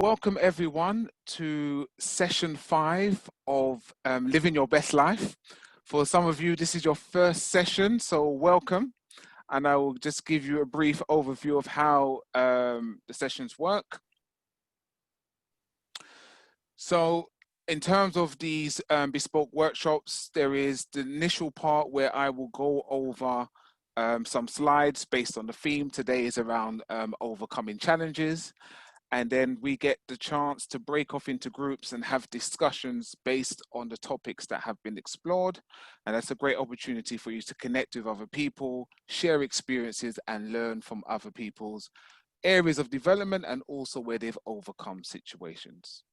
welcome everyone to session 5 of Living Your Best Life. For some of you, this is your first session, so welcome. And I will just give you a brief overview of how the sessions work. So in terms of these bespoke workshops, there is the initial part where I will go over some slides based on the theme. Today is around overcoming challenges. And then we get the chance to break off into groups and have discussions based on the topics that have been explored. And that's a great opportunity for you to connect with other people, share experiences, and learn from other people's areas of development and also where they've overcome situations.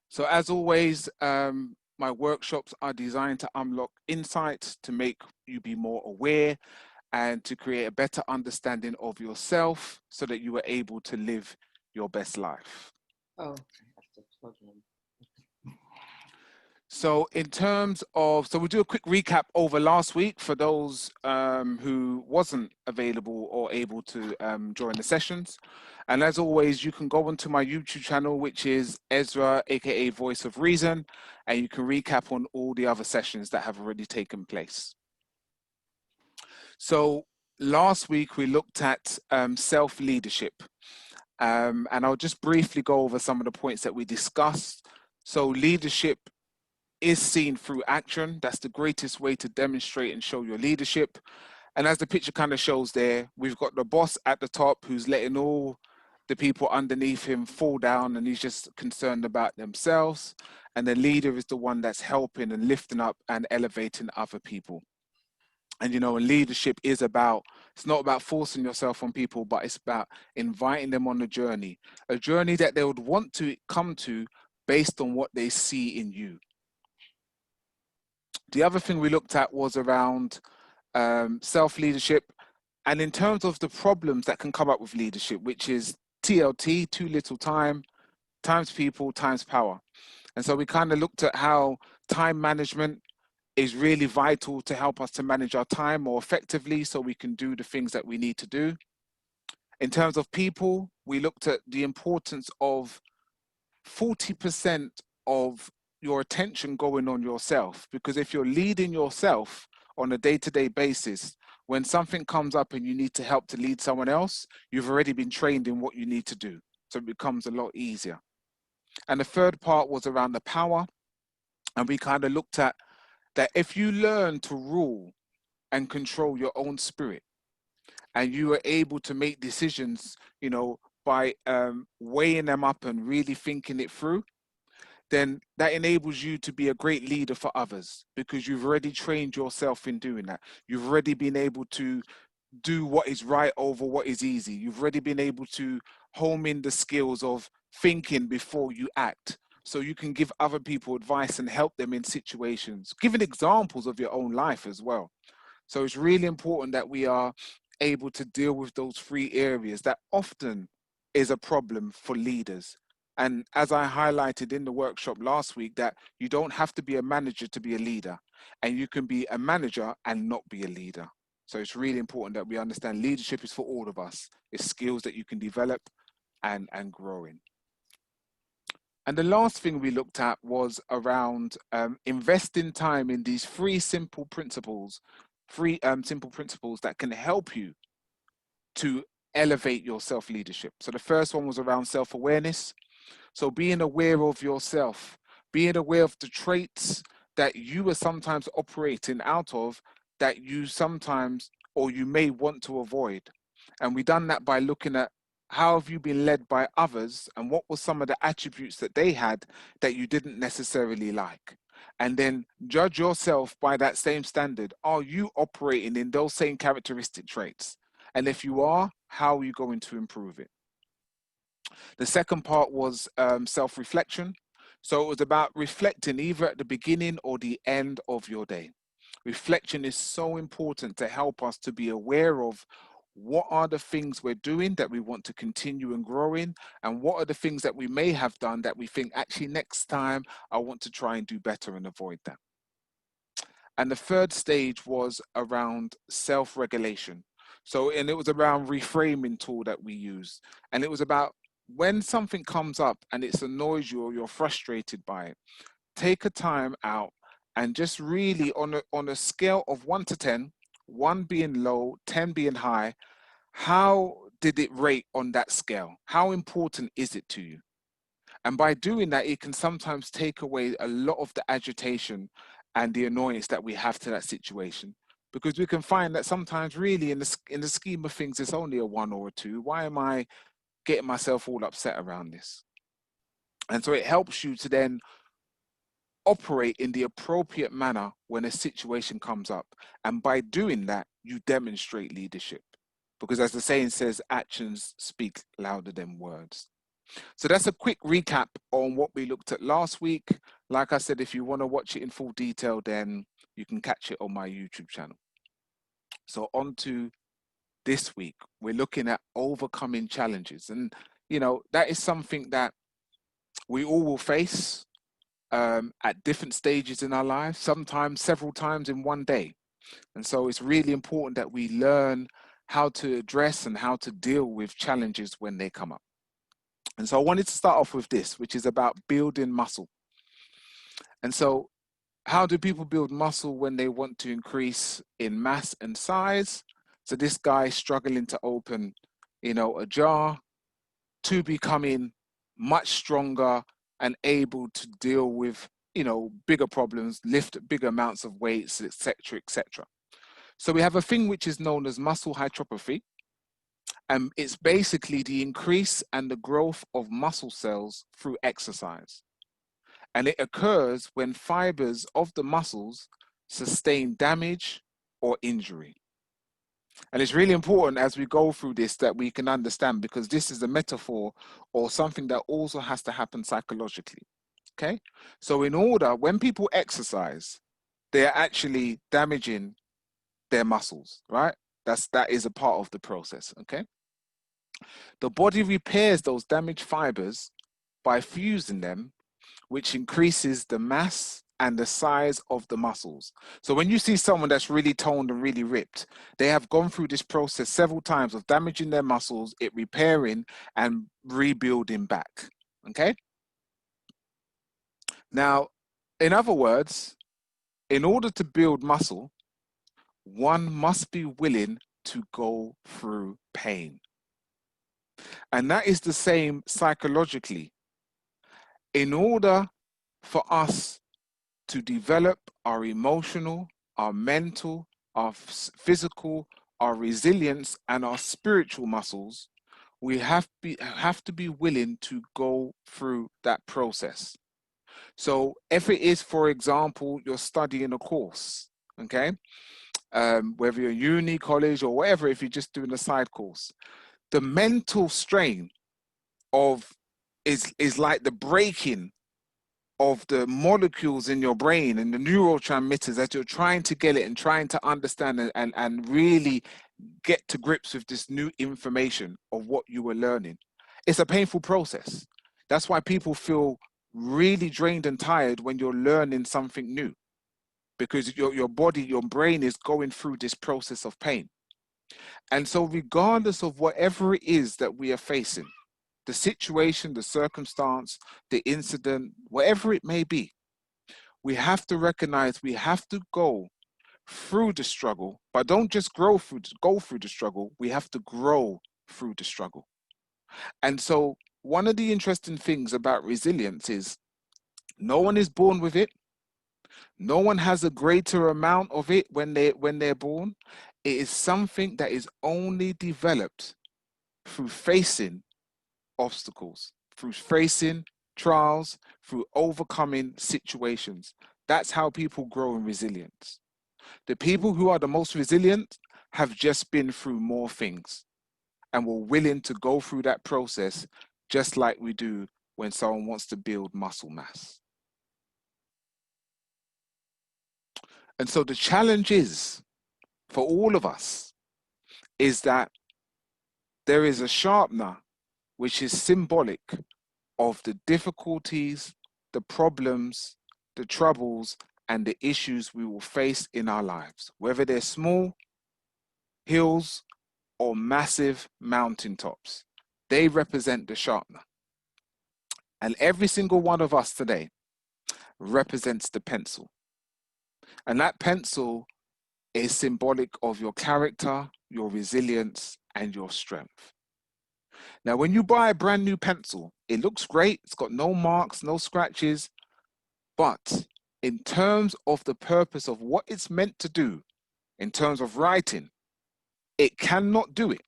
So as always, my workshops are designed to unlock insights to make you be more aware and to create a better understanding of yourself so that you are able to live your best life. Oh, I have to plug in. So in terms of, so we'll do a quick recap over last week for those who wasn't available or able to join the sessions. And as always, you can go onto my YouTube channel, which is Ezra, A.K.A. Voice of Reason, and you can recap on all the other sessions that have already taken place. So last week we looked at self-leadership, and I'll just briefly go over some of the points that we discussed. So leadership is seen through action. That's the greatest way to demonstrate and show your leadership. And as the picture kind of shows there, we've got the boss at the top who's letting all the people underneath him fall down and he's just concerned about themselves. And the leader is the one that's helping and lifting up and elevating other people. And, you know, leadership is about, it's not about forcing yourself on people, but it's about inviting them on a journey that they would want to come to based on what they see in you. The other thing we looked at was around self-leadership. And in terms of the problems that can come up with leadership, which is TLT, too little time, times people, times power. And so we kind of looked at how time management is really vital to help us to manage our time more effectively so we can do the things that we need to do. In terms of people, we looked at the importance of 40% of your attention going on yourself, because if you're leading yourself on a day-to-day basis, when something comes up and you need to help to lead someone else, you've already been trained in what you need to do. So it becomes a lot easier. And the third part was around the power. And we kind of looked at that if you learn to rule and control your own spirit, and you are able to make decisions, you know, by weighing them up and really thinking it through, then that enables you to be a great leader for others because you've already trained yourself in doing that. You've already been able to do what is right over what is easy. You've already been able to hone in the skills of thinking before you act. So you can give other people advice and help them in situations, giving examples of your own life as well. So it's really important that we are able to deal with those 3 areas that often is a problem for leaders. And as I highlighted in the workshop last week, that you don't have to be a manager to be a leader, and you can be a manager and not be a leader. So it's really important that we understand leadership is for all of us. It's skills that you can develop and grow in. And the last thing we looked at was around investing time in these 3 simple principles, simple principles that can help you to elevate your self-leadership. So the first one was around self-awareness. So being aware of yourself, being aware of the traits that you are sometimes operating out of that you sometimes or you may want to avoid. And we done that by looking at how have you been led by others and what were some of the attributes that they had that you didn't necessarily like. And then judge yourself by that same standard. Are you operating in those same characteristic traits? And if you are, how are you going to improve it? The second part was self-reflection. So it was about reflecting either at the beginning or the end of your day. Reflection is so important to help us to be aware of what are the things we're doing that we want to continue and grow in, and what are the things that we may have done that we think actually next time I want to try and do better and avoid that. And the third stage was around self-regulation. So, and it was around reframing tool that we use. And it was about when something comes up and it annoys you or you're frustrated by it, take a time out and just really on a scale of 1 to 10, 1 being low, 10 being high, how did it rate on that scale? How important is it to you? And by doing that, it can sometimes take away a lot of the agitation and the annoyance that we have to that situation. Because we can find that sometimes really in the scheme of things, it's only a 1 or a 2. Why am I getting myself all upset around this? And so it helps you to then operate in the appropriate manner when a situation comes up. And by doing that, you demonstrate leadership. Because as the saying says, actions speak louder than words. So that's a quick recap on what we looked at last week. Like I said, if you want to watch it in full detail, then you can catch it on my YouTube channel. So on to this week, we're looking at overcoming challenges. And, that is something that we all will face at different stages in our lives, sometimes several times in one day. And so it's really important that we learn how to address and how to deal with challenges when they come up. And so I wanted to start off with this, which is about building muscle. And so how do people build muscle when they want to increase in mass and size? So this guy struggling to open, a jar, to becoming much stronger and able to deal with, bigger problems, lift bigger amounts of weights, etc., etc. So we have a thing which is known as muscle hypertrophy. And it's basically the increase and the growth of muscle cells through exercise. And it occurs when fibers of the muscles sustain damage or injury. And it's really important as we go through this that we can understand, because this is a metaphor or something that also has to happen psychologically. Okay? So when people exercise, they're actually damaging their muscles, right? That is a part of the process. Okay? The body repairs those damaged fibers by fusing them, which increases the mass and the size of the muscles. So when you see someone that's really toned and really ripped, they have gone through this process several times of damaging their muscles, it repairing and rebuilding back. Okay? Now, in other words, in order to build muscle, one must be willing to go through pain. And that is the same psychologically. In order for us to develop our emotional, our mental, our physical, our resilience, and our spiritual muscles, we have to be willing to go through that process. So if it is, for example, you're studying a course, okay, whether you're uni, college, or whatever, if you're just doing a side course, the mental strain of is like the breaking of the molecules in your brain and the neurotransmitters that you're trying to get it and trying to understand and really get to grips with this new information of what you were learning. It's a painful process. That's why people feel really drained and tired when you're learning something new, because your body, your brain is going through this process of pain. And so regardless of whatever it is that we are facing, the situation, the circumstance, the incident, whatever it may be, we have to recognize we have to go through the struggle, but don't just go through the struggle. We have to grow through the struggle. And so one of the interesting things about resilience is no one is born with it. No one has a greater amount of it when they're born. It is something that is only developed through facing obstacles, through facing trials, through overcoming situations. That's how people grow in resilience. The people who are the most resilient have just been through more things and were willing to go through that process, just like we do when someone wants to build muscle mass. And so the challenge is for all of us is that there is a sharpener which is symbolic of the difficulties, the problems, the troubles, and the issues we will face in our lives, whether they're small hills or massive mountaintops. They represent the sharpener. And every single one of us today represents the pencil. And that pencil is symbolic of your character, your resilience, and your strength. Now, when you buy a brand new pencil, it looks great. It's got no marks, no scratches. But in terms of the purpose of what it's meant to do, in terms of writing, it cannot do it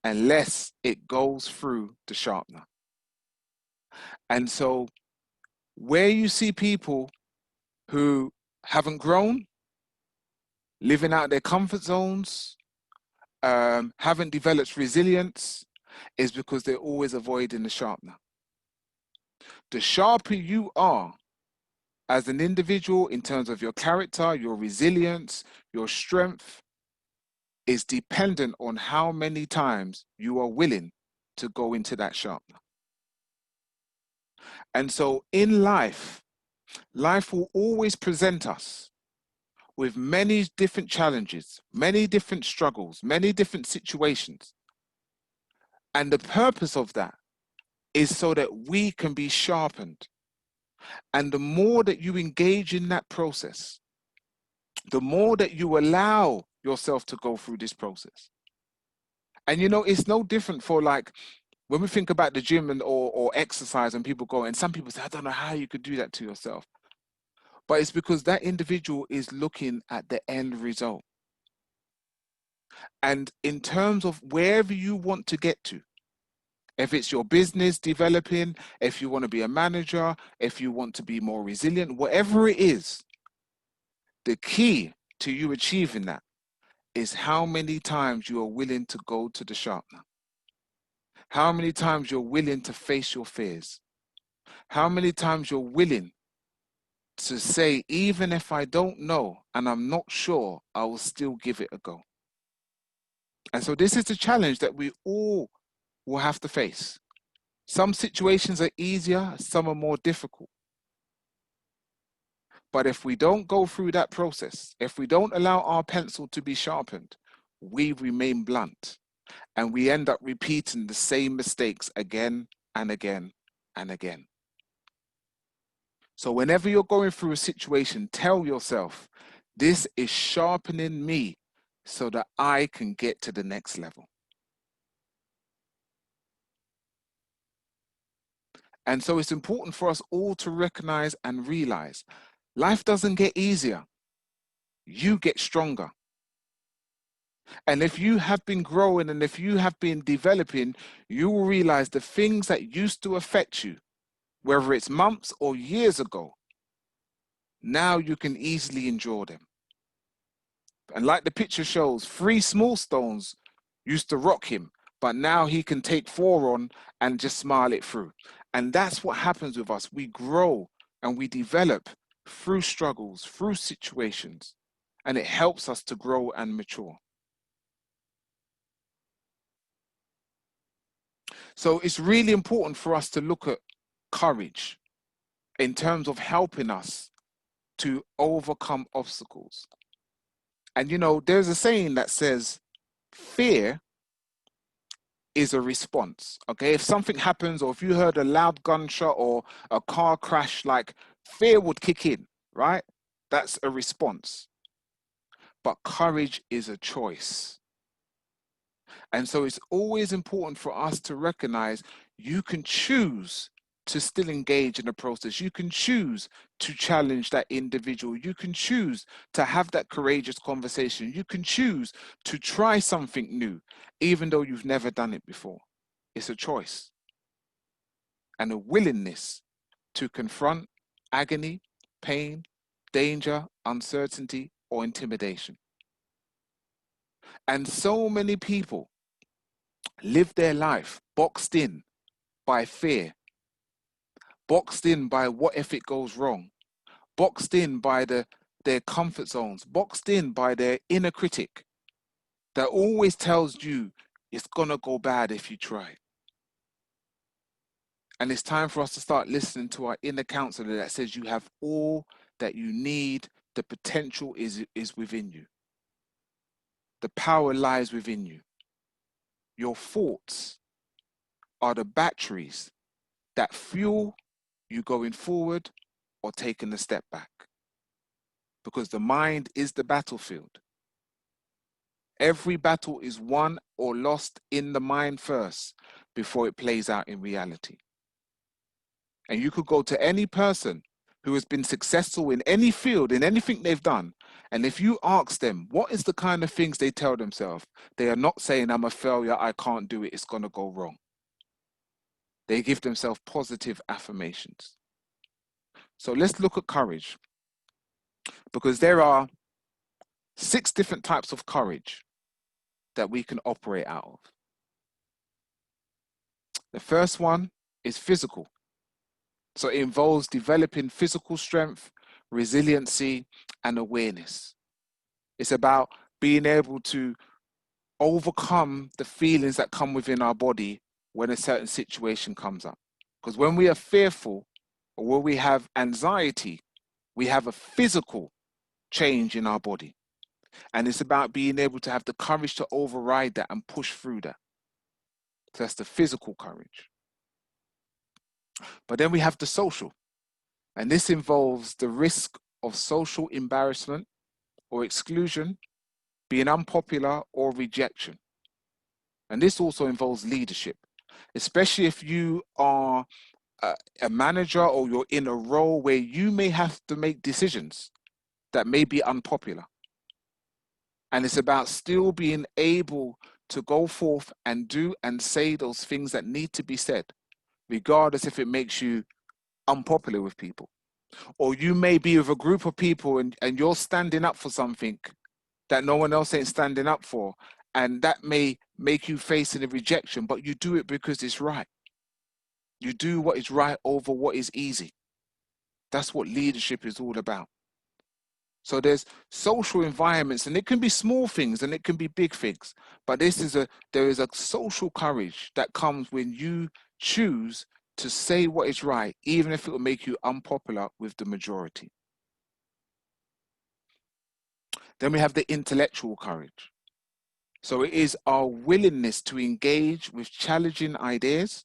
unless it goes through the sharpener. And so where you see people who haven't grown, living out their comfort zones, haven't developed resilience, is because they're always avoiding the sharpener. The sharper you are as an individual in terms of your character, your resilience, your strength, is dependent on how many times you are willing to go into that sharpener. And so in life, life will always present us with many different challenges, many different struggles, many different situations. And the purpose of that is so that we can be sharpened. And the more that you engage in that process, the more that you allow yourself to go through this process. And you know, it's no different for like when we think about the gym and or exercise and people go, and some people say, I don't know how you could do that to yourself. But it's because that individual is looking at the end result. And in terms of wherever you want to get to, if it's your business developing, if you want to be a manager, if you want to be more resilient, whatever it is, the key to you achieving that is how many times you are willing to go to the sharpener. How many times you're willing to face your fears. How many times you're willing to say, even if I don't know and I'm not sure, I will still give it a go. And so this is the challenge that we all will have to face. Some situations are easier, some are more difficult. But if we don't go through that process, if we don't allow our pencil to be sharpened, we remain blunt and we end up repeating the same mistakes again and again and again. So whenever you're going through a situation, tell yourself, this is sharpening me so that I can get to the next level. And so it's important for us all to recognize and realize life doesn't get easier. You get stronger. And if you have been growing and if you have been developing, you will realize the things that used to affect you, whether it's months or years ago, now you can easily endure them. And like the picture shows, 3 small stones used to rock him, but now he can take 4 on and just smile it through. And that's what happens with us. We grow and we develop through struggles, through situations, and it helps us to grow and mature. So it's really important for us to look at courage in terms of helping us to overcome obstacles. And you know, there's a saying that says, fear is a response. Okay, if something happens or if you heard a loud gunshot or a car crash, like fear would kick in, right? That's a response. But courage is a choice. And so it's always important for us to recognize you can choose to still engage in the process. You can choose to challenge that individual. You can choose to have that courageous conversation. You can choose to try something new, even though you've never done it before. It's a choice and a willingness to confront agony, pain, danger, uncertainty, or intimidation. And so many people live their life boxed in by fear, boxed in by what if it goes wrong, boxed in by their comfort zones, boxed in by their inner critic that always tells you it's gonna go bad if you try. And it's time for us to start listening to our inner counselor that says you have all that you need. The potential is within you. The power lies within you. Your thoughts are the batteries that fuel you going forward or taking a step back. Because the mind is the battlefield. Every battle is won or lost in the mind first before it plays out in reality. And you could go to any person who has been successful in any field, in anything they've done, and if you ask them, what is the kind of things they tell themselves? They are not saying, I'm a failure, I can't do it, it's going to go wrong. They give themselves positive affirmations. So let's look at courage, because there are 6 different types of courage that we can operate out of. The first one is physical. So it involves developing physical strength, resiliency, and awareness. It's about being able to overcome the feelings that come within our body when a certain situation comes up. Because when we are fearful or when we have anxiety, we have a physical change in our body. And it's about being able to have the courage to override that and push through that. So that's the physical courage. But then we have the social. And this involves the risk of social embarrassment or exclusion, being unpopular or rejection. And this also involves leadership, especially if you are a manager or you're in a role where you may have to make decisions that may be unpopular. And it's about still being able to go forth and do and say those things that need to be said, regardless if it makes you unpopular with people. Or you may be with a group of people and you're standing up for something that no one else ain't standing up for. And that may make you facing a rejection, but you do it because it's right. You do what is right over what is easy. That's what leadership is all about. So there's social environments, and it can be small things and it can be big things. But there is a social courage that comes when you choose to say what is right, even if it will make you unpopular with the majority. Then we have the intellectual courage. So it is our willingness to engage with challenging ideas,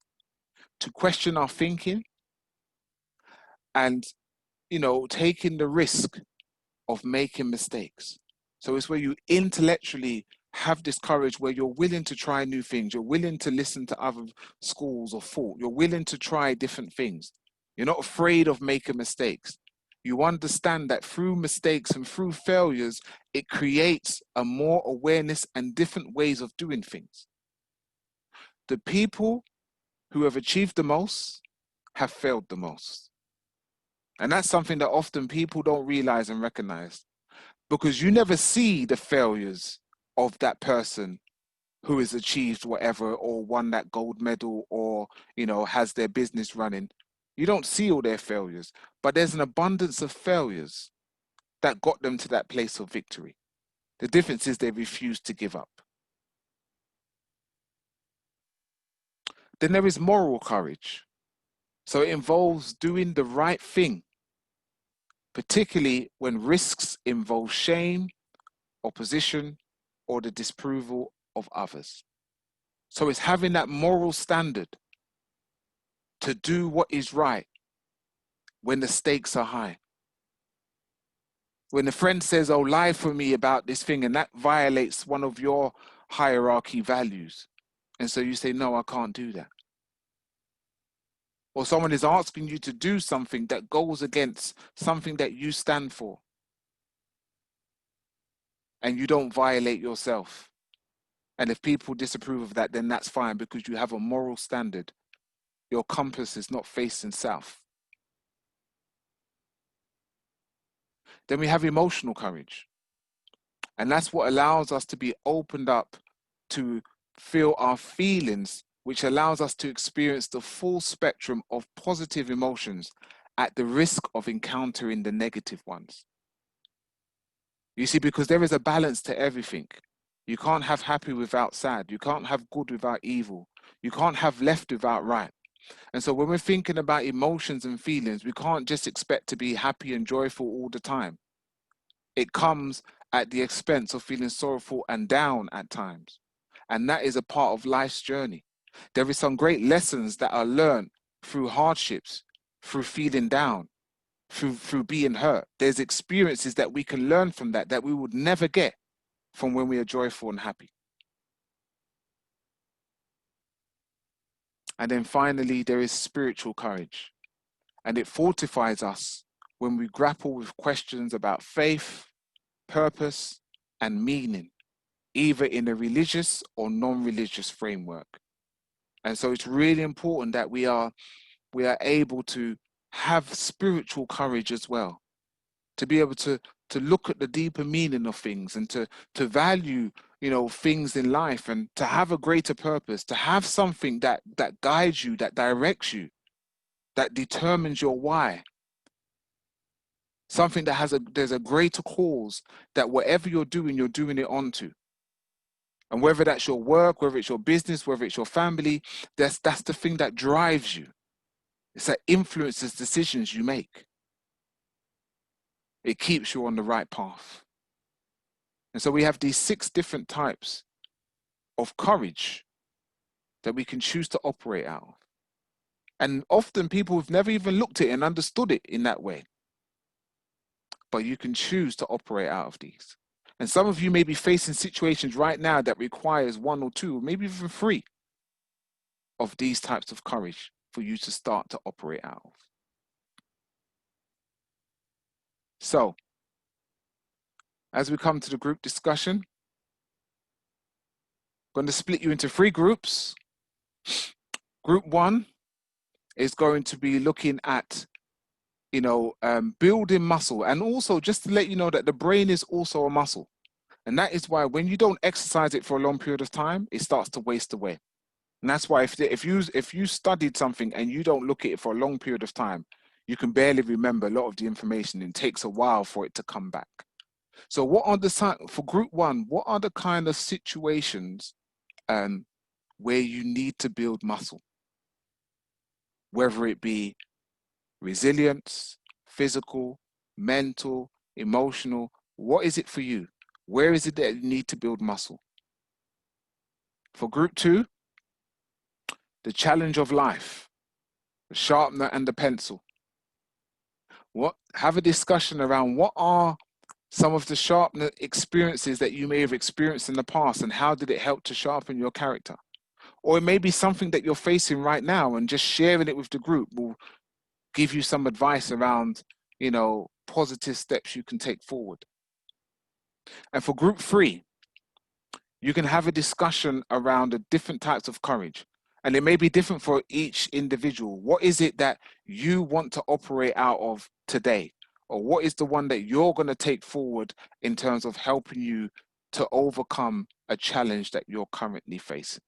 to question our thinking, and, taking the risk of making mistakes. So it's where you intellectually have this courage where you're willing to try new things. You're willing to listen to other schools of thought. You're willing to try different things. You're not afraid of making mistakes. You understand that through mistakes and through failures, it creates a more awareness and different ways of doing things. The people who have achieved the most have failed the most. And that's something that often people don't realize and recognize, because you never see the failures of that person who has achieved whatever or won that gold medal or, has their business running. You don't see all their failures, but there's an abundance of failures that got them to that place of victory. The difference is they refuse to give up. Then there is moral courage. So it involves doing the right thing, particularly when risks involve shame, opposition, or the disapproval of others. So it's having that moral standard to do what is right when the stakes are high. When a friend says, oh, lie for me about this thing, and that violates one of your hierarchy values. And so you say, no, I can't do that. Or someone is asking you to do something that goes against something that you stand for. And you don't violate yourself. And if people disapprove of that, then that's fine, because you have a moral standard. Your compass is not facing south. Then we have emotional courage. And that's what allows us to be opened up to feel our feelings, which allows us to experience the full spectrum of positive emotions at the risk of encountering the negative ones. You see, because there is a balance to everything. You can't have happy without sad. You can't have good without evil. You can't have left without right. And so when we're thinking about emotions and feelings, we can't just expect to be happy and joyful all the time. It comes at the expense of feeling sorrowful and down at times. And that is a part of life's journey. There is some great lessons that are learned through hardships, through feeling down, through being hurt. There's experiences that we can learn from that we would never get from when we are joyful and happy. And then finally, there is spiritual courage. And it fortifies us when we grapple with questions about faith, purpose, and meaning, either in a religious or non-religious framework. And so it's really important that we are able to have spiritual courage as well, to be able to look at the deeper meaning of things and to value, things in life, and to have a greater purpose, to have something that guides you, that directs you, that determines your why. Something that there's a greater cause, that whatever you're doing it onto. And whether that's your work, whether it's your business, whether it's your family, that's the thing that drives you. It's that influences decisions you make. It keeps you on the right path. And so we have these 6 different types of courage that we can choose to operate out of. And often people have never even looked at it and understood it in that way. But you can choose to operate out of these. And some of you may be facing situations right now that requires 1 or 2, or maybe even 3 of these types of courage for you to start to operate out of. So, as we come to the group discussion, I'm going to split you into 3 groups. Group 1 is going to be looking at, building muscle. And also, just to let you know that the brain is also a muscle. And that is why when you don't exercise it for a long period of time, it starts to waste away. And that's why if you studied something and you don't look at it for a long period of time, you can barely remember a lot of the information, and it takes a while for it to come back. So for group 1, what are the kind of situations where you need to build muscle? Whether it be resilience, physical, mental, emotional, what is it for you? Where is it that you need to build muscle? For group 2, the challenge of life, the sharpener and the pencil. Have a discussion around what are some of the sharpener experiences that you may have experienced in the past, and how did it help to sharpen your character? Or it may be something that you're facing right now, and just sharing it with the group will give you some advice around, positive steps you can take forward. And for group 3, you can have a discussion around the different types of courage. And it may be different for each individual. What is it that you want to operate out of today? Or what is the one that you're going to take forward in terms of helping you to overcome a challenge that you're currently facing?